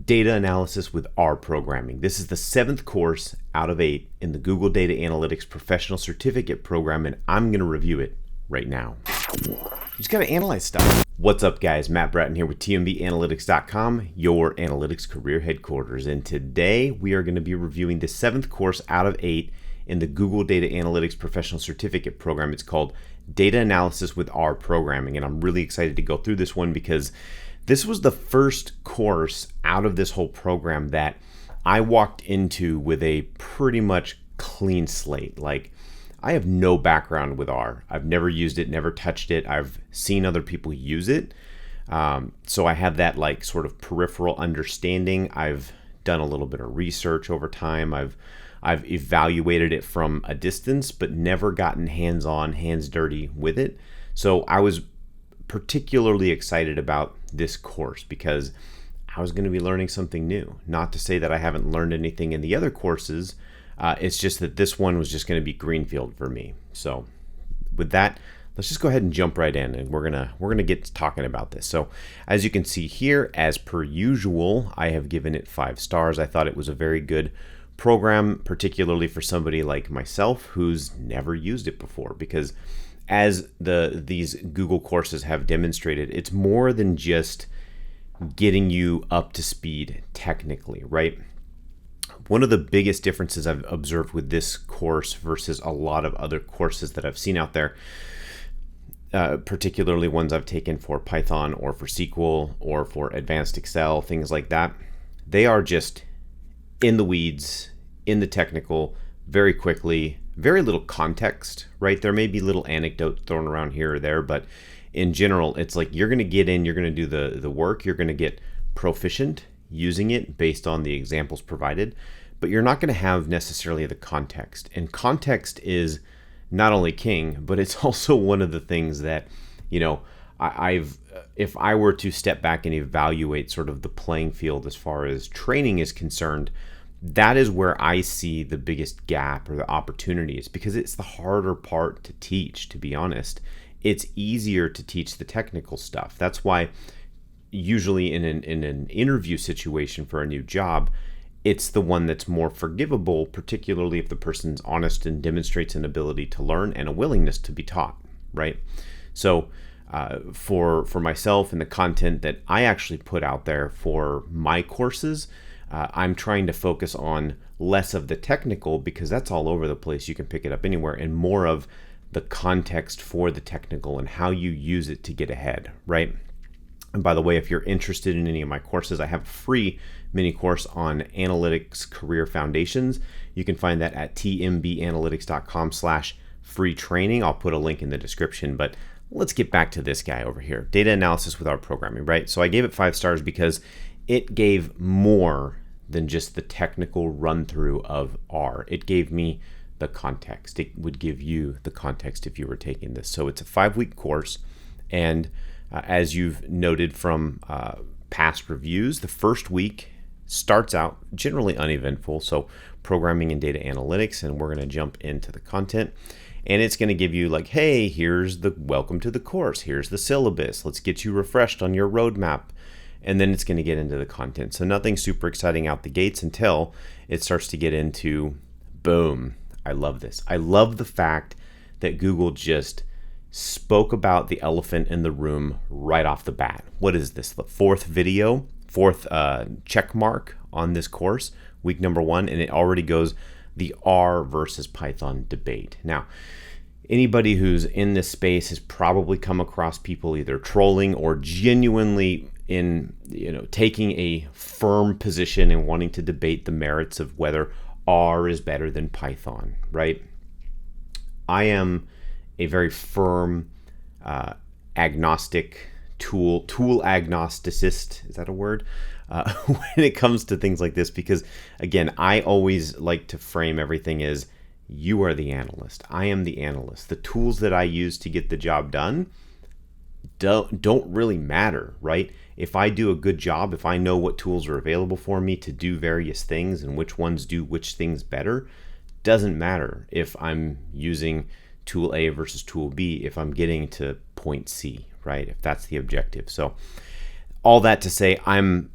Data Analysis with R Programming. This is the 7th course out of 8 in the Google Data Analytics Professional Certificate Program, and I'm going to review it right now. You just got to analyze stuff. What's up, guys? Matt Bratton here with tmbanalytics.com, your analytics career headquarters. And today we are going to be reviewing the 7th course out of 8 in the Google Data Analytics Professional Certificate Program. It's called Data Analysis with R Programming, and I'm really excited to go through this one because this was the first course out of this whole program that I walked into with a pretty much clean slate. Like, I have no background with R. I've never used it, never touched it. I've seen other people use it. So I have that like sort of peripheral understanding. I've done a little bit of research over time. I've evaluated it from a distance, but never gotten hands-on, hands dirty with it. So I was particularly excited about this course because I was going to be learning something new. Not to say that I haven't learned anything in the other courses. It's just that this one was just going to be greenfield for me. So with that, let's just go ahead and jump right in, and we're gonna get talking about this. So as you can see here, as per usual, I have given it 5 stars. I thought it was a very good program, particularly for somebody like myself who's never used it before, because as these Google courses have demonstrated, it's more than just getting you up to speed technically, right? One of the biggest differences I've observed with this course versus a lot of other courses that I've seen out there, particularly ones I've taken for Python or for SQL or for advanced Excel, things like that, they are just in the weeds, in the technical, very quickly, very little context, right? There may be little anecdotes thrown around here or there, but in general, it's like you're going to get in, you're going to do the work, you're going to get proficient using it based on the examples provided, but you're not going to have necessarily the context. And context is not only king, but it's also one of the things that, you know, if I were to step back and evaluate sort of the playing field as far as training is concerned, that is where I see the biggest gap or the opportunities, because it's the harder part to teach, to be honest. It's easier to teach the technical stuff. That's why usually in an interview situation for a new job, it's the one that's more forgivable, particularly if the person's honest and demonstrates an ability to learn and a willingness to be taught, right? So for myself and the content that I actually put out there for my courses, I'm trying to focus on less of the technical, because that's all over the place. You can pick it up anywhere, and more of the context for the technical and how you use it to get ahead, right? And by the way, if you're interested in any of my courses, I have a free mini course on Analytics Career Foundations. You can find that at tmbanalytics.com/free training. I'll put a link in the description, but let's get back to this guy over here. Data Analysis with R Programming, right? So I gave it 5 stars because it gave more than just the technical run through of R. It gave me the context. It would give you the context if you were taking this. So it's a 5-week course, and as you've noted from past reviews, the first week starts out generally uneventful, so programming and data analytics, and we're going to jump into the content, and it's going to give you like, hey, here's the welcome to the course, here's the syllabus, let's get you refreshed on your roadmap, and then it's going to get into the content. So nothing super exciting out the gates until it starts to get into, boom, I love this. I love the fact that Google just spoke about the elephant in the room right off the bat. What is this? The 4th video, 4th check mark on this course, week number 1, and it already goes the R versus Python debate. Now, anybody who's in this space has probably come across people either trolling or genuinely taking a firm position and wanting to debate the merits of whether R is better than Python, right? I am a very firm agnostic tool agnosticist, is that a word? When it comes to things like this, because again, I always like to frame everything as you are the analyst, I am the analyst. The tools that I use to get the job done don't really matter, right? If I do a good job, if I know what tools are available for me to do various things and which ones do which things better, doesn't matter if I'm using tool A versus tool B if I'm getting to point C, right? If that's the objective. So all that to say, I'm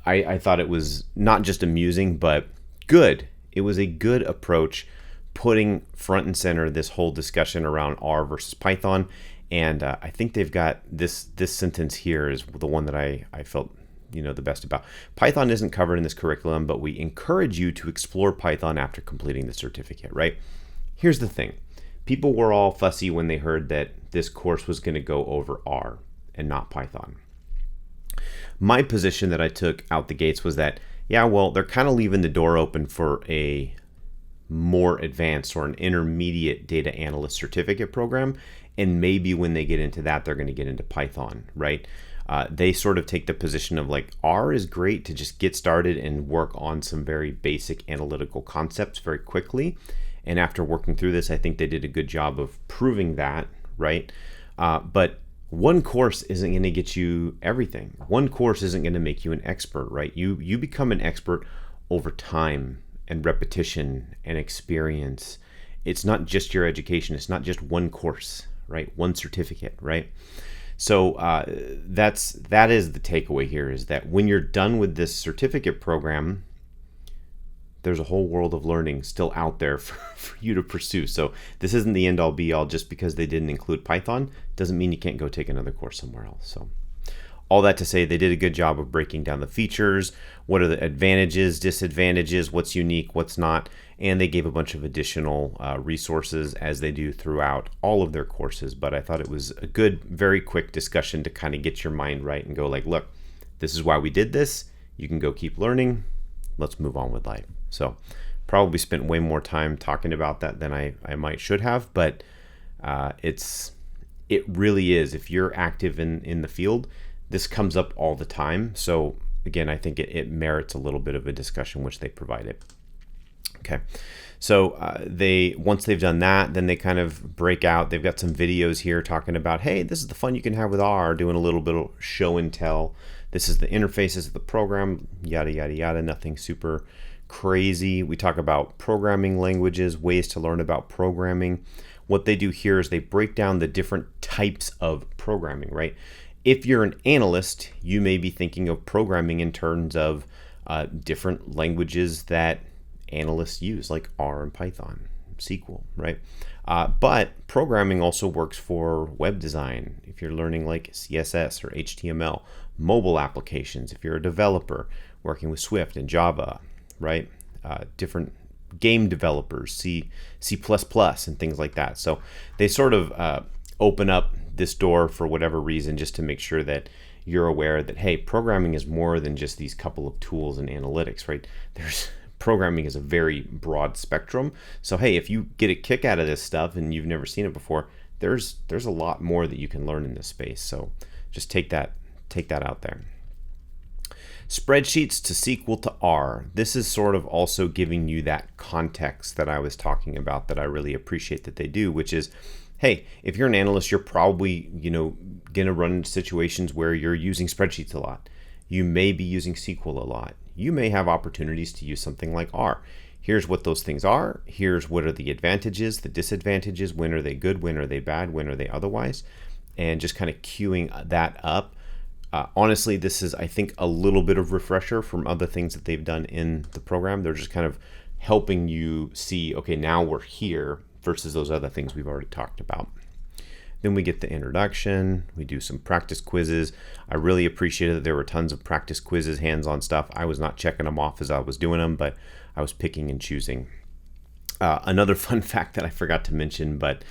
I thought it was not just amusing, but good. It was a good approach, putting front and center this whole discussion around R versus Python. And I think they've got this sentence here is the one that I felt the best about. Python isn't covered in this curriculum, but we encourage you to explore Python after completing the certificate, right? Here's the thing. People were all fussy when they heard that this course was going to go over R and not Python. My position that I took out the gates was that, yeah, well, they're kind of leaving the door open for a more advanced or an intermediate data analyst certificate program. And maybe when they get into that, they're going to get into Python, right? They sort of take the position of like, R is great to just get started and work on some very basic analytical concepts very quickly. And after working through this, I think they did a good job of proving that, right? But one course isn't going to get you everything. One course isn't going to make you an expert, right? You become an expert over time and repetition and experience. It's not just your education. It's not just one course, right? One certificate, right? So that is the takeaway here, is that when you're done with this certificate program, there's a whole world of learning still out there for you to pursue. So this isn't the end all be all. Just because they didn't include Python doesn't mean you can't go take another course somewhere else. So all that to say, they did a good job of breaking down the features. What are the advantages, disadvantages, what's unique, what's not, and they gave a bunch of additional resources as they do throughout all of their courses. But I thought it was a good, very quick discussion to kind of get your mind right and go like, look, this is why we did this. You can go keep learning. Let's move on with life. So probably spent way more time talking about that than I might should have, but it really is. If you're active in the field, this comes up all the time. So again, I think it merits a little bit of a discussion, which they provided. Okay, so once they've done that, then they kind of break out. They've got some videos here talking about, hey, this is the fun you can have with R, doing a little bit of show and tell. This is the interfaces of the program, yada, yada, yada, nothing super crazy. We talk about programming languages, ways to learn about programming. What they do here is they break down the different types of programming, right? If you're an analyst, you may be thinking of programming in terms of different languages that analysts use, like R and Python, SQL, right? But programming also works for web design. If you're learning like CSS or HTML, mobile applications, if you're a developer working with Swift and Java, right? Different game developers, C++, and things like that. So they sort of open up this door for whatever reason, just to make sure that you're aware that, hey, programming is more than just these couple of tools and analytics, right? Programming is a very broad spectrum. So hey, if you get a kick out of this stuff and you've never seen it before, there's a lot more that you can learn in this space. So just take that out there. Spreadsheets to SQL to R. This is sort of also giving you that context that I was talking about that I really appreciate that they do, which is, hey, if you're an analyst, you're probably, going to run into situations where you're using spreadsheets a lot. You may be using SQL a lot. You may have opportunities to use something like R. Here's what those things are. Here's what are the advantages, the disadvantages. When are they good? When are they bad? When are they otherwise? And just kind of queuing that up. Honestly, this is, I think, a little bit of refresher from other things that they've done in the program. They're just kind of helping you see, okay, now we're here versus those other things we've already talked about. Then we get the introduction. We do some practice quizzes. I really appreciated that there were tons of practice quizzes, hands-on stuff. I was not checking them off as I was doing them, but I was picking and choosing. Another fun fact that I forgot to mention, but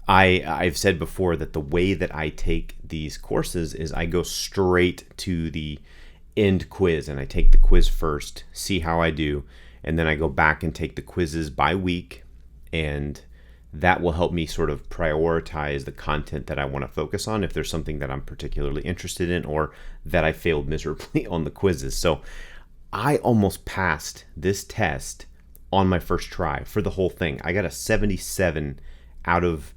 I've said before that the way that I take these courses is I go straight to the end quiz, and I take the quiz first, see how I do, and then I go back and take the quizzes by week, and that will help me sort of prioritize the content that I want to focus on if there's something that I'm particularly interested in or that I failed miserably on the quizzes. So I almost passed this test on my first try for the whole thing. I got a 77 out of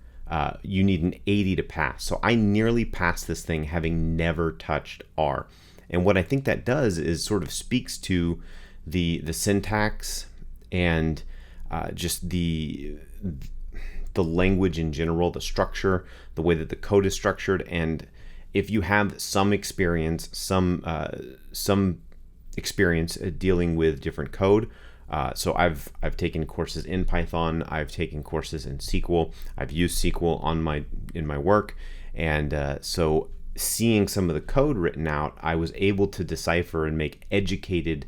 you need an 80 to pass. So I nearly passed this thing having never touched R. And what I think that does is sort of speaks to the syntax and just the language in general, the structure, the way that the code is structured. And if you have some experience, some experience dealing with different code. So I've taken courses in Python, I've taken courses in SQL, I've used SQL in my work, and so seeing some of the code written out, I was able to decipher and make educated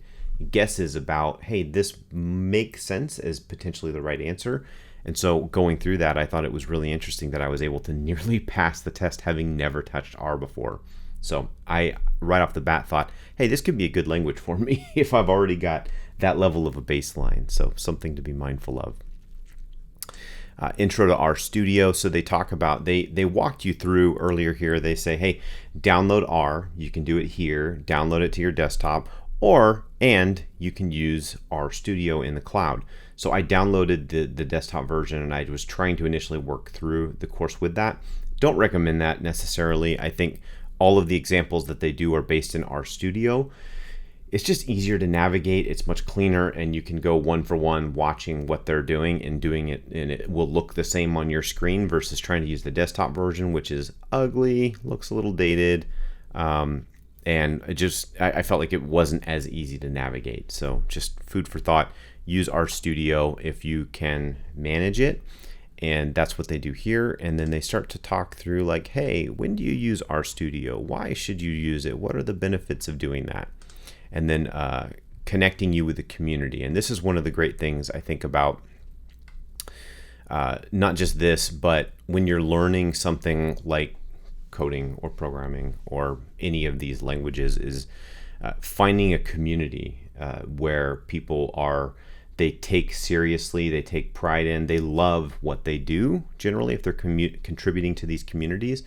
guesses about, hey, this makes sense as potentially the right answer. And so going through that, I thought it was really interesting that I was able to nearly pass the test having never touched R before. So I, right off the bat, thought, hey, this could be a good language for me if I've already got that level of a baseline. So something to be mindful of. Intro to RStudio. So they talk about, they walked you through earlier here. They say, hey, download R. You can do it here. Download it to your desktop, and you can use RStudio in the cloud. So I downloaded the desktop version, and I was trying to initially work through the course with that. Don't recommend that necessarily. I think all of the examples that they do are based in RStudio. It's just easier to navigate. It's much cleaner, and you can go one for one watching what they're doing and doing it, and it will look the same on your screen versus trying to use the desktop version, which is ugly, looks a little dated, and I felt like it wasn't as easy to navigate. So just food for thought. Use RStudio if you can manage it. And that's what they do here. And then they start to talk through like, hey, when do you use RStudio? Why should you use it? What are the benefits of doing that? And then connecting you with the community. And this is one of the great things I think about not just this, but when you're learning something like coding or programming or any of these languages, is finding a community where people they take seriously, they take pride in, they love what they do, generally, if they're contributing to these communities,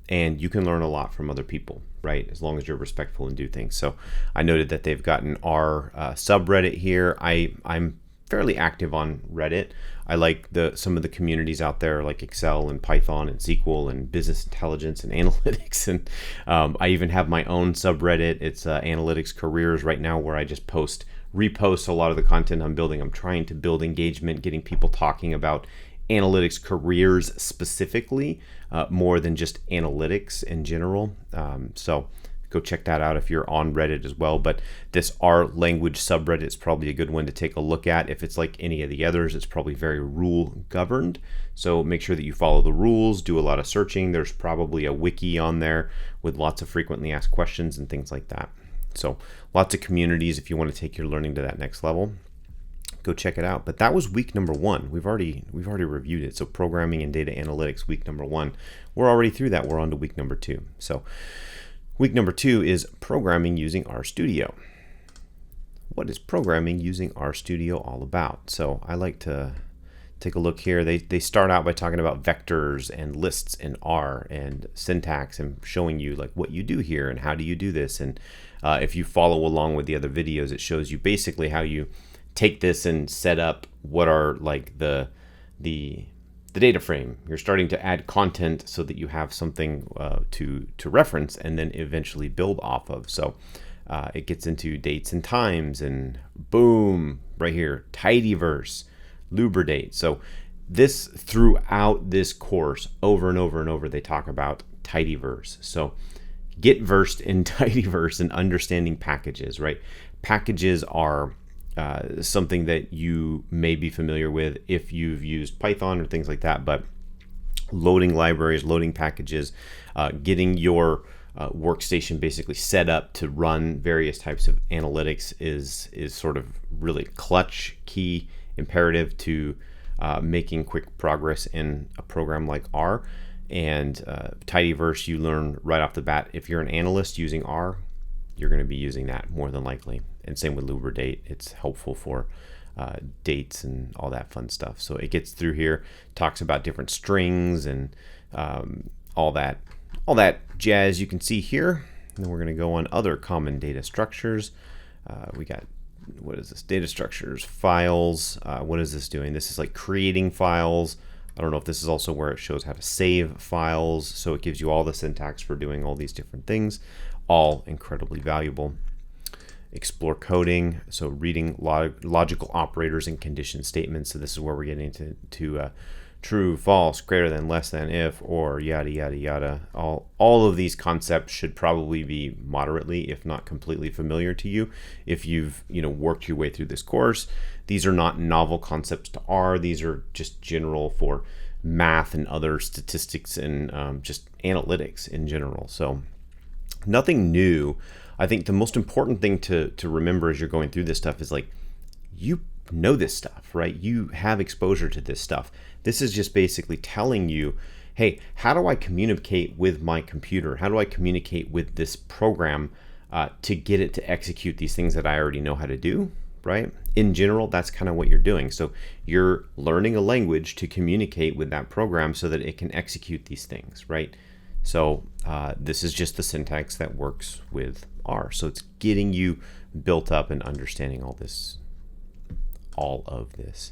and you can learn a lot from other people, right? As long as you're respectful and do things. So I noted that they've got an R subreddit here. I'm fairly active on Reddit. I like some of the communities out there, like Excel and Python and SQL and business intelligence and analytics. And I even have my own subreddit. It's analytics careers right now, where I just repost a lot of the content I'm building. I'm trying to build engagement, getting people talking about analytics careers specifically, more than just analytics in general. So go check that out if you're on Reddit as well. But this R language subreddit is probably a good one to take a look at. If it's like any of the others, it's probably very rule governed. So make sure that you follow the rules, do a lot of searching. There's probably a wiki on there with lots of frequently asked questions and things like that. So lots of communities if you want to take your learning to that next level. Go check it out. But that was week number 1. We've already reviewed it. So programming and data analytics, week number 1. We're already through that. We're on to week number 2. So week number 2 is programming using RStudio. What is programming using RStudio all about? So I like to take a look here. They start out by talking about vectors and lists in R and syntax and showing you like what you do here and how do you do this. And if you follow along with the other videos, it shows you basically how you take this and set up what are like the data frame. You're starting to add content so that you have something to reference and then eventually build off of. So it gets into dates and times, and boom, right here, tidyverse, lubridate. So this throughout this course, over and over and over, they talk about tidyverse. So get versed in tidyverse and understanding packages, right? Packages are something that you may be familiar with if you've used Python or things like that, but loading libraries, loading packages, getting your workstation basically set up to run various types of analytics is sort of really clutch, key, imperative to making quick progress in a program like R. And tidyverse, you learn right off the bat. If you're an analyst using R, you're going to be using that more than likely. And same with lubridate. It's helpful for dates and all that fun stuff. So it gets through here, talks about different strings and all that jazz you can see here. And then we're going to go on other common data structures. We got, what is this? Data structures, files. What is this doing? This is like creating files. I don't know if this is also where it shows how to save files. So it gives you all the syntax for doing all these different things, all incredibly valuable. Explore coding, so reading logical operators and condition statements. So this is where we're getting to true, false, greater than, less than, if, or, yada, yada, yada. All of these concepts should probably be moderately, if not completely familiar to you if you've worked your way through this course. These are not novel concepts to R. These are just general for math and other statistics and just analytics in general. So nothing new. I think the most important thing to remember as you're going through this stuff is, like, you know this stuff, right? You have exposure to this stuff. This is just basically telling you, hey, how do I communicate with my computer? How do I communicate with this program to get it to execute these things that I already know how to do, right? In general, that's kind of what you're doing. So you're learning a language to communicate with that program so that it can execute these things, right? So this is just the syntax that works with R. So it's getting you built up and understanding all of this.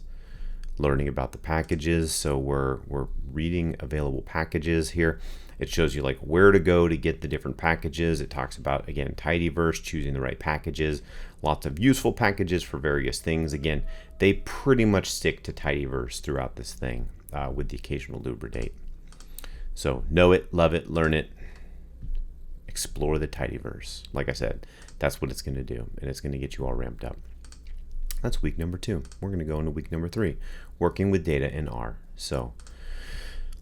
Learning about the packages. So we're reading available packages here. It shows you, like, where to go to get the different packages. It talks about, again, tidyverse, choosing the right packages, lots of useful packages for various things. Again, they pretty much stick to tidyverse throughout this thing with the occasional lubricate. So know it, love it, learn it, explore the tidyverse. Like I said, that's what it's going to do, and it's going to get you all ramped up. That's week number 2. We're going to go into week number 3, working with data in R. So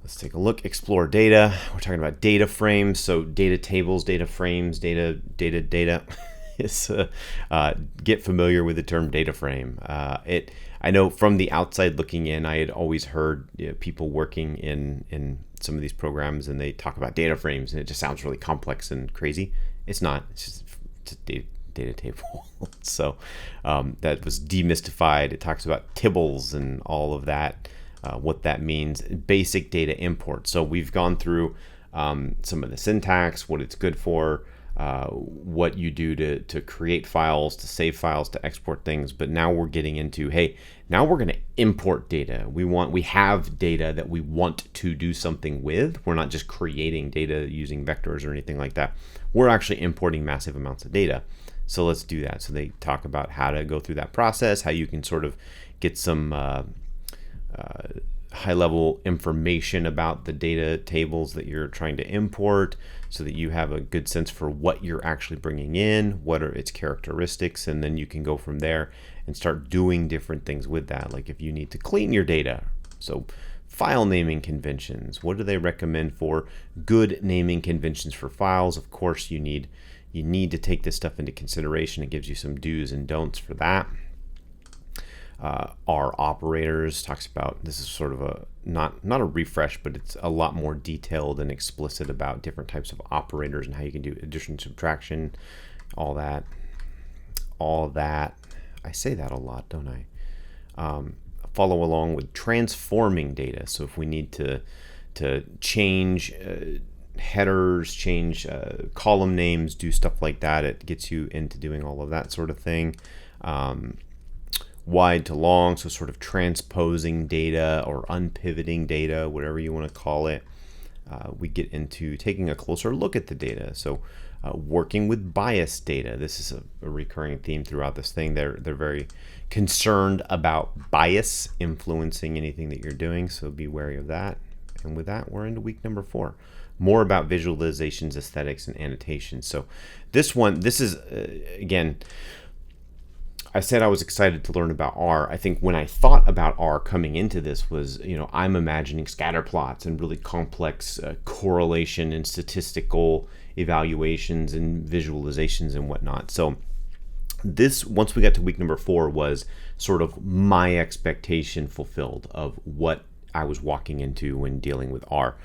let's take a look. Explore data. We're talking about data frames. So data tables, data frames, data. Is get familiar with the term data frame. I know from the outside looking in, I had always heard people working in some of these programs, and they talk about data frames, and it just sounds really complex and crazy. It's not. It's a data table. So that was demystified. It talks about tables and all of that, what that means. Basic data import. So we've gone through some of the syntax, what it's good for, what you do to create files, to save files, to export things. But now we're getting into, hey, now we're going to import data. We have data that we want to do something with. We're not just creating data using vectors or anything like that. We're actually importing massive amounts of data. So let's do that. So they talk about how to go through that process, how you can sort of get some high-level information about the data tables that you're trying to import, so that you have a good sense for what you're actually bringing in, what are its characteristics, and then you can go from there and start doing different things with that. Like if you need to clean your data, so file naming conventions, what do they recommend for good naming conventions for files? Of course, you need to take this stuff into consideration. It gives you some do's and don'ts for that. R operators talks about, this is sort of a not a refresh, but it's a lot more detailed and explicit about different types of operators and how you can do addition, subtraction, all that. I say that a lot, don't I? Follow along with transforming data. So if we need to change headers, change column names, do stuff like that, it gets you into doing all of that sort of thing. Wide to long, so sort of transposing data or unpivoting data, whatever you want to call it. We get into taking a closer look at the data. So working with biased data. This is a recurring theme throughout this thing. They're very concerned about bias influencing anything that you're doing, so be wary of that. And with that, we're into week number 4. More about visualizations, aesthetics, and annotations. So this is, again, I said I was excited to learn about R. I think when I thought about R coming into this was, I'm imagining scatter plots and really complex correlation and statistical evaluations and visualizations and whatnot. So this, once we got to week number 4, was sort of my expectation fulfilled of what I was walking into when dealing with R.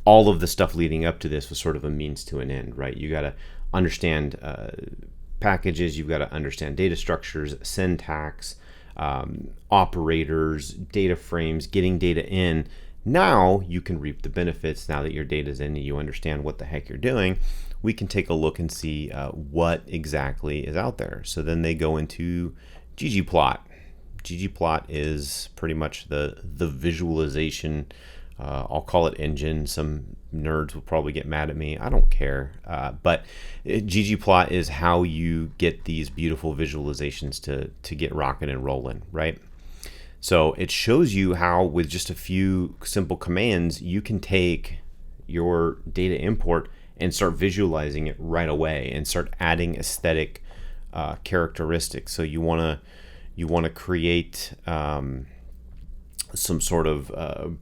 All of the stuff leading up to this was sort of a means to an end, right? You got to understand packages, you've got to understand data structures, syntax, operators, data frames, getting data in. Now you can reap the benefits. Now that your data's in and you understand what the heck you're doing, we can take a look and see what exactly is out there. So then they go into ggplot. ggplot is pretty much the visualization, I'll call it engine. Some nerds will probably get mad at me. I don't care. But ggplot is how you get these beautiful visualizations to get rocking and rolling, right? So it shows you how with just a few simple commands, you can take your data import and start visualizing it right away and start adding aesthetic characteristics. So you want to create some sort of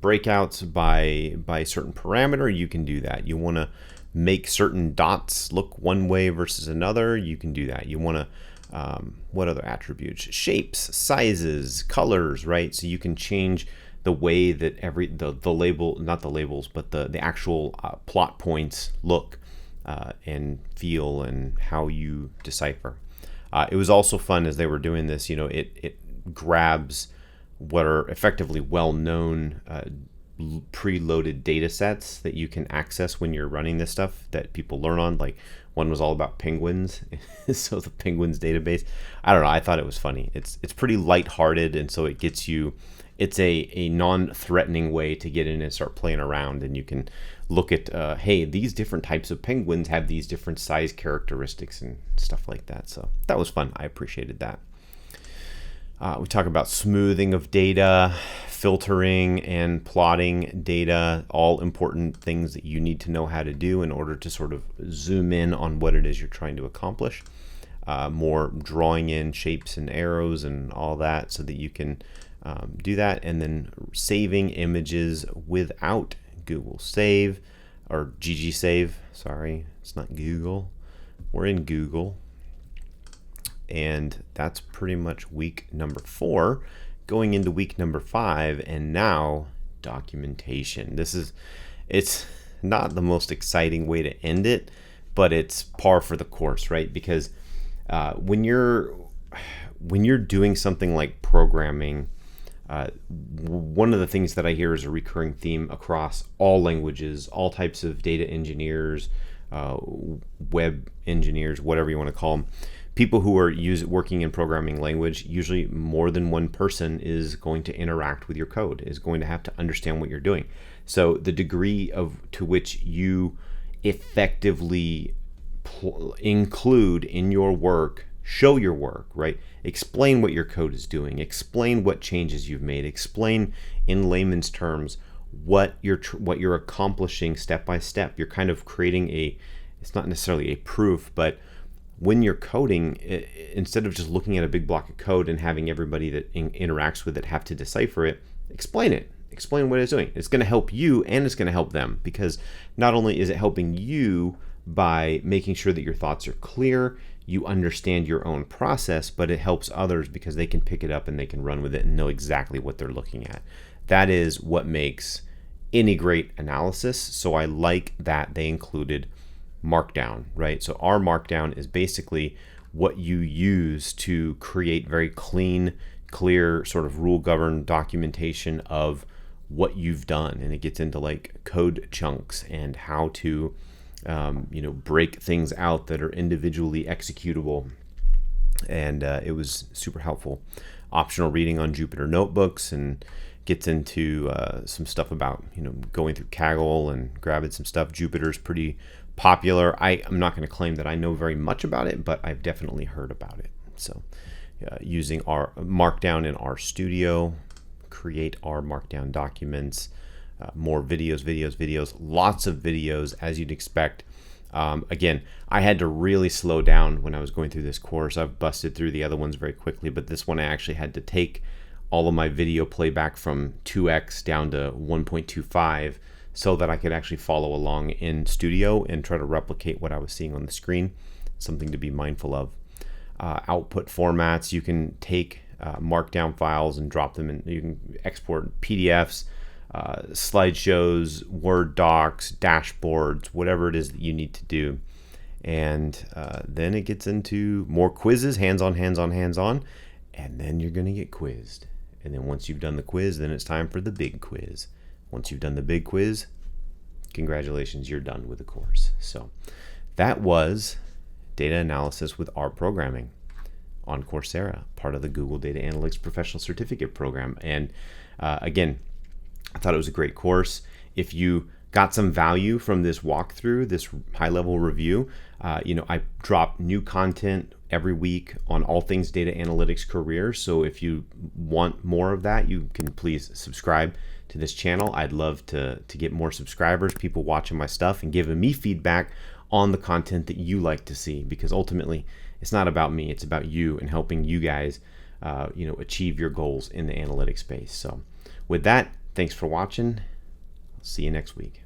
breakouts by certain parameter. You can do that. You want to make certain dots look one way versus another. You can do that. You want to what other attributes? Shapes, sizes, colors, right? So you can change the way that the label, not the labels, but the actual plot points look and feel and how you decipher. It was also fun as they were doing this, it grabs what are effectively well-known preloaded data sets that you can access when you're running this stuff that people learn on. Like one was all about penguins. So the penguins database, I don't know, I thought it was funny. It's pretty lighthearted, and so it gets you, it's a non-threatening way to get in and start playing around, and you can look at, hey, these different types of penguins have these different size characteristics and stuff like that. So that was fun. I appreciated that. We talk about smoothing of data, filtering, and plotting data, all important things that you need to know how to do in order to sort of zoom in on what it is you're trying to accomplish. More drawing in shapes and arrows and all that so that you can do that, and then saving images without Google Save or GG Save. Sorry, it's not Google. We're in Google. And that's pretty much week number 4, going into week number 5, and now documentation. It's not the most exciting way to end it, but it's par for the course, right? Because when you're doing something like programming, one of the things that I hear is a recurring theme across all languages, all types of data engineers, web engineers, whatever you want to call them. People who are working in programming language, usually more than one person is going to interact with your code, is going to have to understand what you're doing. So the degree to which you effectively include in your work, show your work, right? Explain what your code is doing, explain what changes you've made, explain in layman's terms what you're accomplishing step by step. You're kind of creating it's not necessarily a proof, but when you're coding, instead of just looking at a big block of code and having everybody that interacts with it have to decipher it, explain what it's doing. It's going to help you and it's going to help them, because not only is it helping you by making sure that your thoughts are clear, you understand your own process, but it helps others because they can pick it up and they can run with it and know exactly what they're looking at. That is what makes any great analysis. So I like that they included markdown, right? So our markdown is basically what you use to create very clean, clear, sort of rule-governed documentation of what you've done. And it gets into like code chunks and how to break things out that are individually executable. And it was super helpful. Optional reading on Jupyter notebooks, and gets into some stuff about going through Kaggle and grabbing some stuff. Jupyter's pretty popular. I'm not going to claim that I know very much about it, but I've definitely heard about it. So using our markdown in RStudio, create our markdown documents, more videos, lots of videos as you'd expect. Again, I had to really slow down when I was going through this course. I've busted through the other ones very quickly, but this one I actually had to take all of my video playback from 2x down to 1.25 so that I could actually follow along in Studio and try to replicate what I was seeing on the screen. Something to be mindful of. Output formats, you can take markdown files and drop them in. You can export PDFs, slideshows, Word docs, dashboards, whatever it is that you need to do. And then it gets into more quizzes, hands-on, and then you're going to get quizzed. And then once you've done the quiz, then it's time for the big quiz. Once you've done the big quiz, congratulations, you're done with the course. So that was data analysis with R programming on Coursera, part of the Google Data Analytics Professional Certificate Program. And again, I thought it was a great course. If you got some value from this walkthrough, this high-level review, I drop new content every week on all things data analytics career. So if you want more of that, you can please subscribe to this channel. I'd love to get more subscribers, people watching my stuff and giving me feedback on the content that you like to see, because ultimately it's not about me, it's about you and helping you guys achieve your goals in the analytics space. So with that, thanks for watching. I'll see you next week.